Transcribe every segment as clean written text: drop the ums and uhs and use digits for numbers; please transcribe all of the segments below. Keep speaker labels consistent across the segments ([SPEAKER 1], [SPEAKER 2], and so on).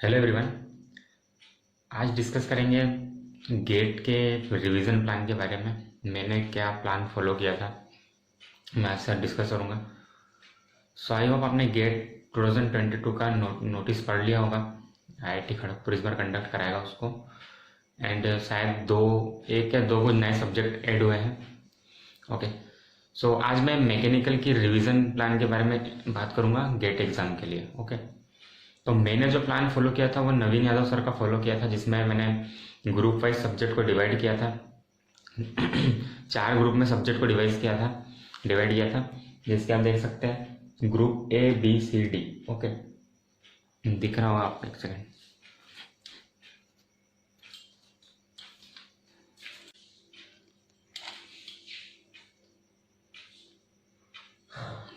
[SPEAKER 1] Hello everyone. आज discuss करेंगे gate के रिवीजन प्लान के बारे में। मैंने क्या प्लान फॉलो किया था मैं आज सर डिस्कस करूँगा। सो आई होप आपने गेट 2022 का नोटिस पढ़ लिया होगा। आईआईटी खड़गपुर इस बार कंडक्ट कराएगा उसको। एंड शायद एक या दो कुछ नए सब्जेक्ट ऐड हुए हैं। ओके, सो आज मैं मैकेनिकल की रिवीजन प्लान के बारे में बात करूँगा गेट एग्ज़ाम के लिए। ओके, तो मैंने जो प्लान फॉलो किया था वो नवीन यादव सर का फॉलो किया था, जिसमें मैंने ग्रुप वाइज सब्जेक्ट को डिवाइड किया था। 4 ग्रुप में सब्जेक्ट को डिवाइड किया था, जिसके आप देख सकते हैं group A B C D. Okay, दिख रहा होगा आपको, एक सेकेंड।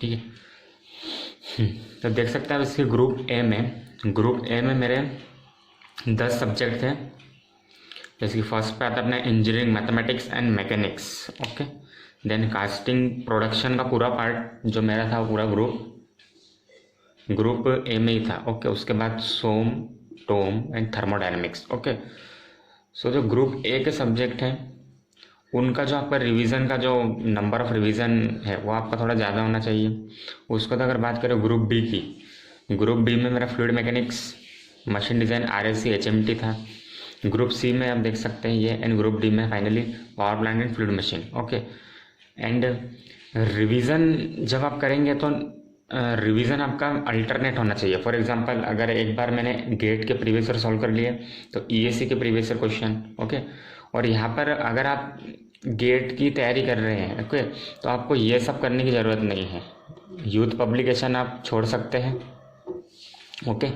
[SPEAKER 1] ठीक है, तो देख सकते हैं इसके ग्रुप ए में मेरे 10 सब्जेक्ट थे। जैसे कि फर्स्ट पे आता है अपना engineering mathematics and mechanics. Okay, then casting production का पूरा पार्ट जो मेरा था, पूरा ग्रुप ए में ही था। ओके, उसके बाद सोम, टोम एंड थर्मोडायनेमिक्स। ओके, सो जो ग्रुप ए के सब्जेक्ट हैं उनका जो आपका रिवीजन का जो नंबर ऑफ रिवीजन है वो आपका थोड़ा ज़्यादा होना चाहिए। उसको तो अगर बात करें ग्रुप बी की, ग्रुप बी में मेरा fluid mechanics, machine design, RSC, HMT था। ग्रुप सी में आप देख सकते हैं ये, एंड ग्रुप डी में finally power plant and fluid machine. Okay, and revision जब आप करेंगे तो रिवीजन आपका अल्टरनेट होना चाहिए। फॉर एग्जांपल, अगर एक बार मैंने गेट के प्रीवियस ईयर सॉल्व कर लिए तो ईएससी के प्रीवियस ईयर क्वेश्चन। ओके, और यहाँ पर अगर आप गेट की तैयारी कर रहे हैं, ओके, तो आपको ये सब करने की ज़रूरत नहीं है। यूथ पब्लिकेशन आप छोड़ सकते हैं। ओके,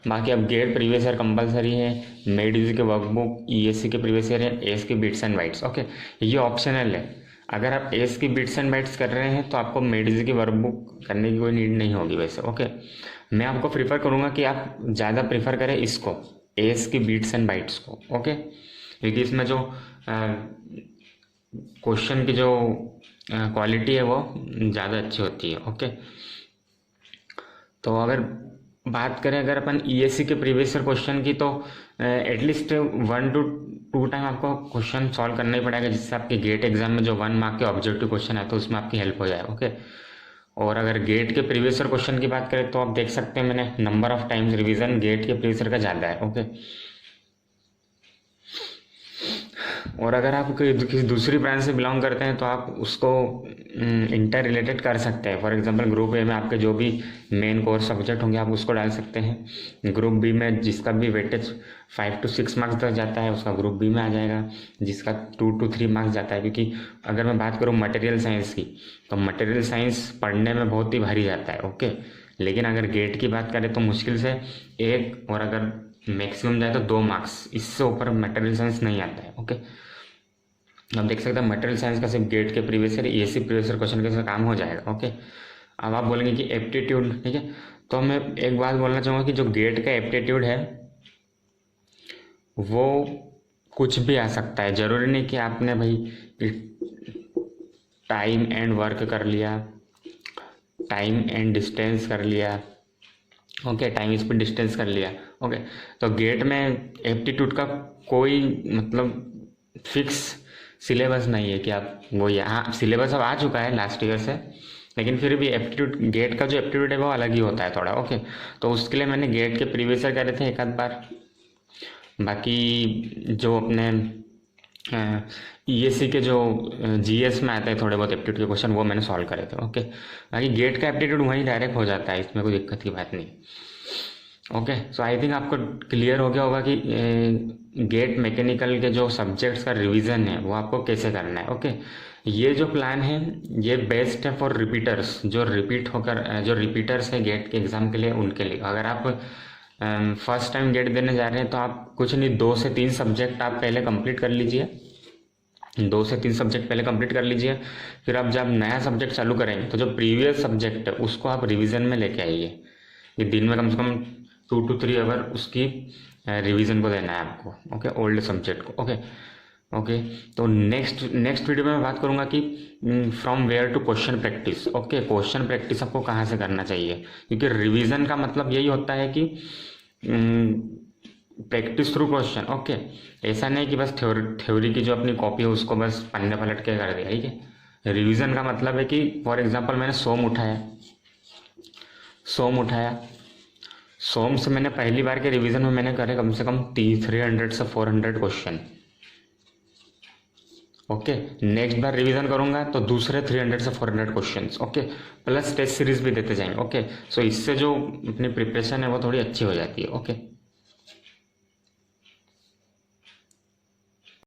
[SPEAKER 1] बाकी अब गेट प्रीवियस ईयर कंपलसरी है, मेड के वर्कबुक, ईएससी के प्रीवियस ईयर है, एस की बिट्स एंड बाइट्स। ओके, ये ऑप्शनल है। अगर आप एस की बिट्स एंड बाइट्स कर रहे हैं तो आपको मेड की वर्कबुक करने की कोई नीड नहीं होगी वैसे। ओके, मैं आपको प्रीफर करूँगा कि आप ज़्यादा प्रीफर करें इसको, एस की बिट्स एंड बाइट्स को। ओके, क्योंकि इसमें जो क्वेश्चन की जो क्वालिटी है वो ज़्यादा अच्छी होती है। ओके, तो अगर बात करें अगर अपन ईएससी के प्रीवियस ईयर क्वेश्चन की, तो एटलीस्ट 1 to 2 टाइम आपको क्वेश्चन सॉल्व करना ही पड़ेगा, जिससे आपके गेट एग्जाम में जो 1 मार्क के ऑब्जेक्टिव क्वेश्चन है तो उसमें आपकी हेल्प हो जाए। ओके, और अगर गेट के प्रीवियस ईयर क्वेश्चन की बात करें तो आप देख सकते हैं मैंने number of times revision GATE के प्रीवियस ईयर का ज़्यादा है। ओके, और अगर आप किसी दूसरी ब्रांच से बिलोंग करते हैं तो आप उसको इंटर रिलेटेड कर सकते हैं। फॉर एग्जांपल, ग्रुप ए में आपके जो भी मेन कोर सब्जेक्ट होंगे आप उसको डाल सकते हैं। ग्रुप बी में जिसका भी वेटेज 5 to 6 मार्क्स तक जाता है उसका ग्रुप बी में आ जाएगा, जिसका 2 to 3 मार्क्स जाता है। क्योंकि अगर मैं बात करूँ मटेरियल साइंस की, तो मटेरियल साइंस पढ़ने में बहुत ही भारी जाता है। ओके, लेकिन अगर गेट की बात करें तो मुश्किल से 1 और अगर मैक्सिमम जाए तो 2 मार्क्स, इससे ऊपर मटेरियल साइंस नहीं आता है। ओके, आप देख सकते हैं मटेरियल साइंस का सिर्फ गेट के previous year, ESC previous year question के साथ काम हो जाएगा। ओके, अब आप बोलेंगे कि एप्टीट्यूड, ठीक है, तो मैं एक बात बोलना चाहूँगा कि जो गेट का एप्टीट्यूड है वो कुछ भी आ सकता है। ज़रूरी नहीं कि आपने भाई टाइम एंड वर्क कर लिया, टाइम एंड डिस्टेंस कर लिया, ओके, टाइम स्पीड डिस्टेंस कर लिया। ओके, तो गेट में एप्टीट्यूड का कोई मतलब फिक्स सिलेबस नहीं है कि आप वो, यहाँ सिलेबस अब आ चुका है लास्ट ईयर से, लेकिन फिर भी एप्टीट्यूड, गेट का जो एप्टीट्यूड है वो अलग ही होता है थोड़ा। ओके, तो उसके लिए मैंने गेट के प्रीवियस ईयर करे थे एक आध बार। बाकी जो अपने ईएससी के जो जीएस में आते हैं थोड़े बहुत एप्टीट्यूड के क्वेश्चन, वो मैंने सॉल्व करे थे। ओके, बाकी गेट का एप्टीट्यूड वहीं डायरेक्ट हो जाता है, इसमें कोई दिक्कत की बात नहीं। ओके, सो आई थिंक आपको क्लियर हो गया होगा कि गेट मैकेनिकल के जो सब्जेक्ट्स का रिवीजन है वो आपको कैसे करना है। ओके, ये जो प्लान है ये बेस्ट है फॉर रिपीटर्स, जो रिपीटर्स है गेट के एग्ज़ाम के लिए, उनके लिए। अगर आप फर्स्ट टाइम गेट देने जा रहे हैं तो आप कुछ नहीं, 2 से 3 सब्जेक्ट आप पहले कंप्लीट कर लीजिए, 2 से 3 सब्जेक्ट पहले कंप्लीट कर लीजिए। फिर आप जब नया सब्जेक्ट चालू करेंगे तो जो प्रीवियस सब्जेक्ट है उसको आप रिवीजन में लेके आइए। ये दिन में कम से कम 2 to 3 आवर उसकी रिवीजन को देना है आपको। ओके, ओल्ड सब्जेक्ट को। ओके, तो नेक्स्ट वीडियो में मैं बात करूँगा कि from where to question practice. Okay, question practice आपको कहाँ से करना चाहिए, क्योंकि रिवीजन का मतलब यही होता है कि प्रैक्टिस थ्रू क्वेश्चन। ओके, ऐसा नहीं कि बस थ्योरी की जो अपनी कॉपी है उसको बस पन्ने पलट के कर दिया, ठीक है। रिवीजन का मतलब है कि फॉर एग्जांपल मैंने सोम उठाया, सोम से मैंने पहली बार के रिवीजन में मैंने करे कम से कम 300 से 400 क्वेश्चन। ओके, नेक्स्ट बार रिवीजन करूंगा तो दूसरे 300 से 400 questions. Okay, plus test series भी देते जाएंगे। ओके, सो इससे जो अपनी प्रिपरेशन है वो थोड़ी अच्छी हो जाती है। ओके।